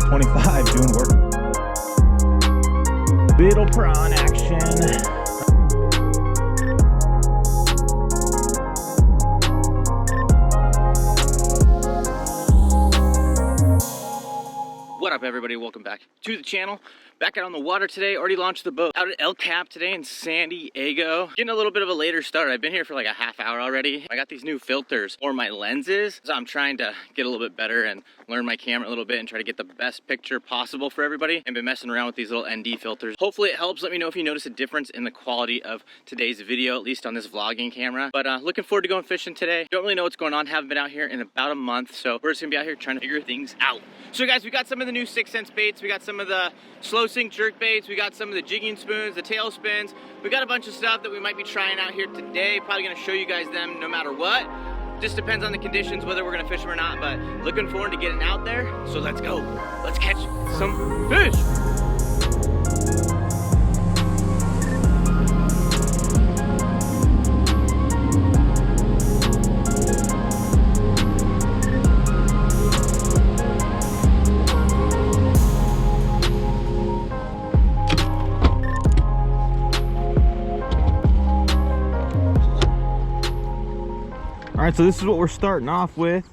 C25 doing work. Little prawn action. What up, everybody? Welcome back to the channel. Back out on the water today. Already launched the boat out at El Cap today in San Diego. Getting a little bit of a later start. I've been here for like a half hour already. I got these new filters for my lenses, so I'm trying to get a little bit better and learn my camera a little bit and try to get the best picture possible for everybody. I've been messing around with these little ND filters. Hopefully it helps. Let me know if you notice a difference in the quality of today's video, at least on this vlogging camera. But looking forward to going fishing today. Don't really know what's going on. Haven't been out here in about a month, so we're just gonna be out here trying to figure things out. So guys, we got some of the new 6 Sense baits. We got some of the slow sink jerk baits. We got some of the jigging spoons, the tail spins. We got a bunch of stuff that we might be trying out here today. Probably gonna show you guys them no matter what. Just depends on the conditions, whether we're gonna fish them or not, but looking forward to getting out there. So let's go. Let's catch some fish. All right, so this is what we're starting off with.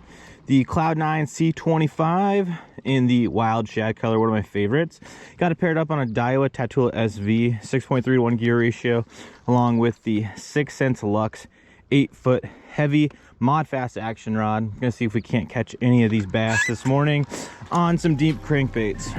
The Cloud9 C25 in the wild shad color, one of my favorites. Got it paired up on a Daiwa Tatula SV, 6.3 to 1 gear ratio, along with the 6 Sense Lux 8-foot heavy mod fast action rod. I'm gonna see if we can't catch any of these bass this morning on some deep crankbaits.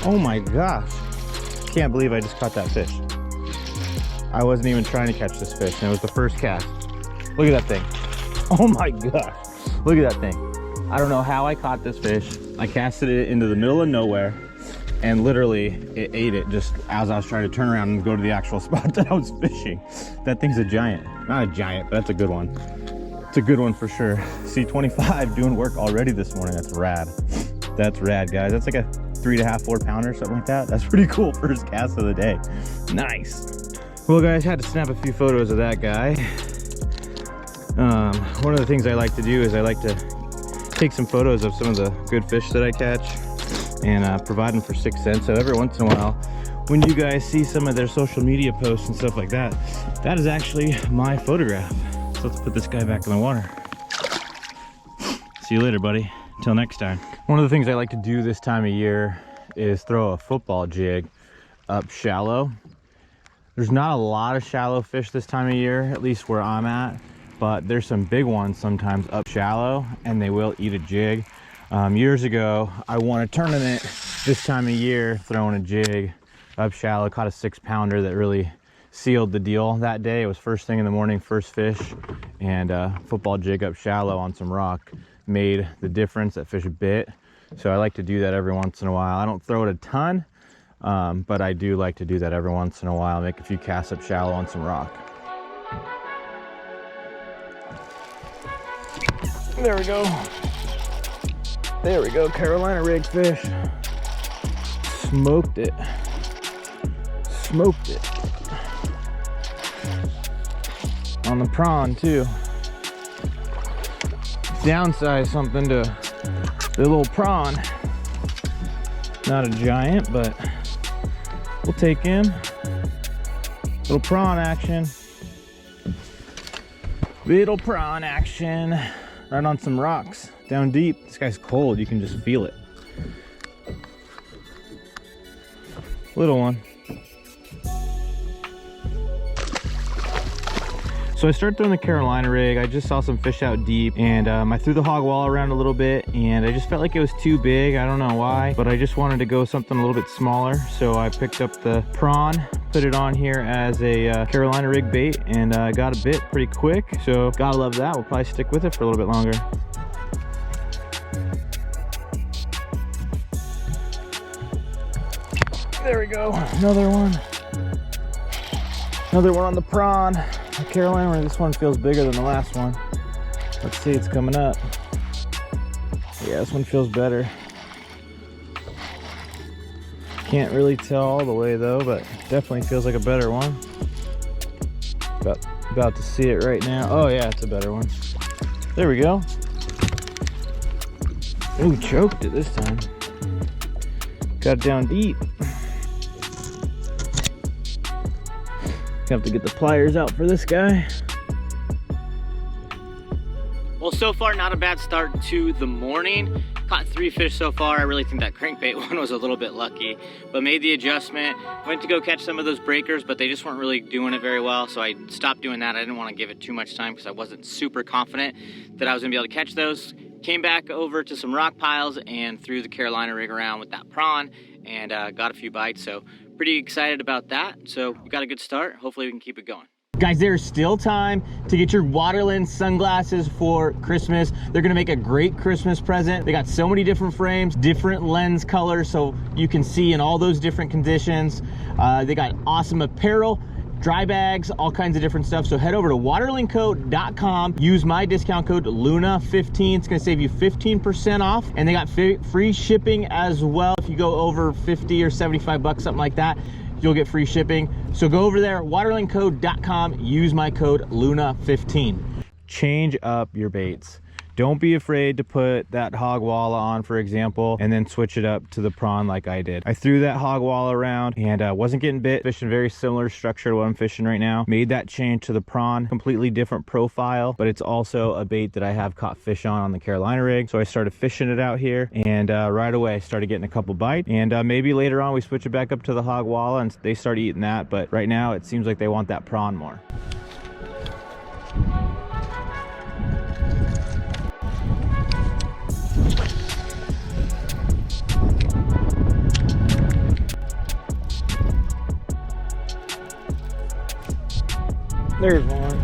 Oh my gosh, can't believe I just caught that fish. I wasn't even trying to catch this fish, and it was the first cast. Look at that thing. Oh my gosh, look at that thing. I don't know how I caught this fish. I casted it into the middle of nowhere, and literally it ate it just as I was trying to turn around and go to the actual spot that I was fishing. That thing's a giant. Not a giant, but that's a good one. It's a good one for sure. C25 doing work already this morning. That's rad. That's rad, guys. That's like a 3.5, 4 pounder, something like that. That's pretty cool. First cast of the day. Nice. Well, guys, had to snap a few photos of that guy. One of the things I like to do is I like to take some photos of some of the good fish that I catch and provide them for 6 Sense. So every once in a while, when you guys see some of their social media posts and stuff like that, that is actually my photograph. So let's put this guy back in the water. See you later, buddy. Until next time. One of the things I like to do this time of year is throw a football jig up shallow. There's not a lot of shallow fish this time of year, at least where I'm at, but there's some big ones sometimes up shallow and they will eat a jig. Years ago, I won a tournament this time of year throwing a jig up shallow, caught a 6 pounder that really sealed the deal that day. It was first thing in the morning, first fish, and football jig up shallow on some rock made the difference. That fish bit. So I like to do that every once in a while. I don't throw it a ton, but I do like to do that every once in a while, make a few casts up shallow on some rock. There we go. There we go, Carolina rig fish. Smoked it. Smoked it. On the prawn too. Downsize something to the little prawn. Not a giant, but we'll take him. Little prawn action. Little prawn action. Right on some rocks, down deep. This guy's cold, you can just feel it. Little one. So I started throwing the Carolina rig. I just saw some fish out deep, and I threw the hog wall around a little bit, and I just felt like it was too big. I don't know why, but I just wanted to go something a little bit smaller. So I picked up the prawn, put it on here as a Carolina rig bait, and got a bit pretty quick. So gotta love that. We'll probably stick with it for a little bit longer. There we go, another one. Another one on the prawn. The Carolina, this one feels bigger than the last one. Let's see, it's coming up. Yeah, this one feels better. Can't really tell all the way though, but definitely feels like a better one. About to see it right now. Oh yeah, it's a better one. There we go. Ooh, choked it this time. Got it down deep. Have to get the pliers out for this guy. Well, so far not a bad start to the morning. Caught 3 fish so far. I really think that crankbait one was a little bit lucky, but made the adjustment. Went to go catch some of those breakers, but they just weren't really doing it very well, so I stopped doing that. I didn't want to give it too much time because I wasn't super confident that I was gonna be able to catch those. Came back over to some rock piles and threw the Carolina rig around with that prawn and got a few bites, so pretty excited about that. So we got a good start. Hopefully we can keep it going. Guys, there's still time to get your water lens sunglasses for Christmas. They're gonna make a great Christmas present. They got so many different frames, different lens colors, so you can see in all those different conditions. They got awesome apparel, dry bags, all kinds of different stuff. So head over to waterlinkco.com, use my discount code LUNA15. It's gonna save you 15% off, and they got free shipping as well. If you go over 50 or 75 bucks, something like that, you'll get free shipping. So go over there, waterlinkco.com, use my code LUNA15. Change up your baits. Don't be afraid to put that hog walla on, for example, and then switch it up to the prawn like I did. I threw that hog walla around and wasn't getting bit. Fishing very similar structure to what I'm fishing right now. Made that change to the prawn, completely different profile, but it's also a bait that I have caught fish on the Carolina rig. So I started fishing it out here, and right away I started getting a couple bites. And maybe later on we switch it back up to the hog walla and they start eating that. But right now it seems like they want that prawn more. There's one.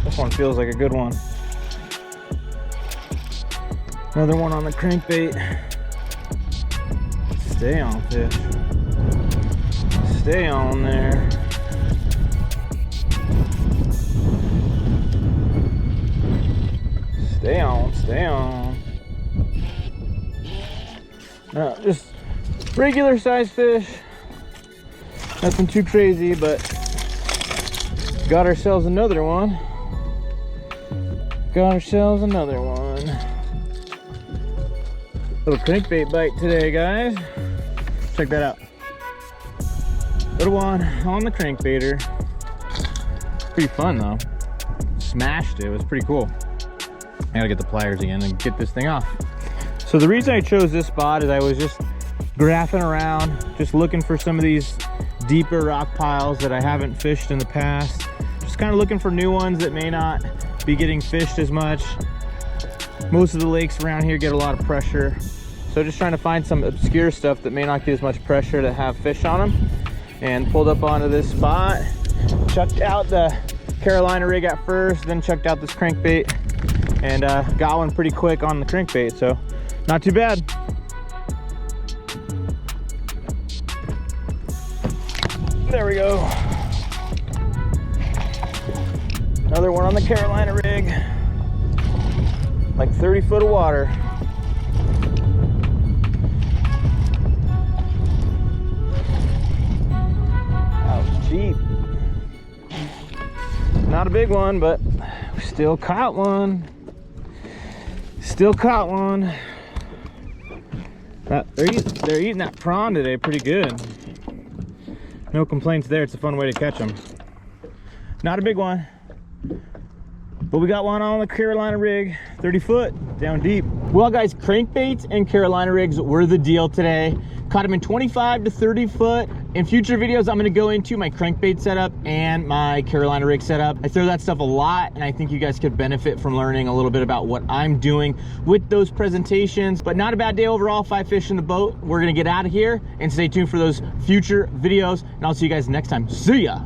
This one feels like a good one. Another one on the crankbait. Stay on, fish. Stay on there. Stay on, stay on. No, just regular size fish. Nothing too crazy, but got ourselves another one. Got ourselves another one. Little crankbait bite today, guys. Check that out. Little one on the crankbaiter. Pretty fun though. Smashed it. It was pretty cool. I gotta get the pliers again and get this thing off. So the reason I chose this spot is I was just graphing around, just looking for some of these deeper rock piles that I haven't fished in the past. Just kind of looking for new ones that may not be getting fished as much. Most of the lakes around here get a lot of pressure, so just trying to find some obscure stuff that may not get as much pressure to have fish on them. And pulled up onto this spot, chucked out the Carolina rig at first, then chucked out this crankbait, and got one pretty quick on the crankbait, so not too bad. There we go. Another one on the Carolina rig. Like 30 foot of water. That was cheap. Not a big one, but we still caught one. Still caught one. They're eating that prawn today pretty good. No complaints there. It's a fun way to catch them. Not a big one, but we got one on the Carolina rig, 30 foot, down deep. Well guys, crankbaits and Carolina rigs were the deal today. Caught them in 25 to 30 foot. In future videos, I'm gonna go into my crankbait setup and my Carolina rig setup. I throw that stuff a lot, and I think you guys could benefit from learning a little bit about what I'm doing with those presentations. But not a bad day overall, 5 fish in the boat. We're gonna get out of here and stay tuned for those future videos, and I'll see you guys next time. See ya.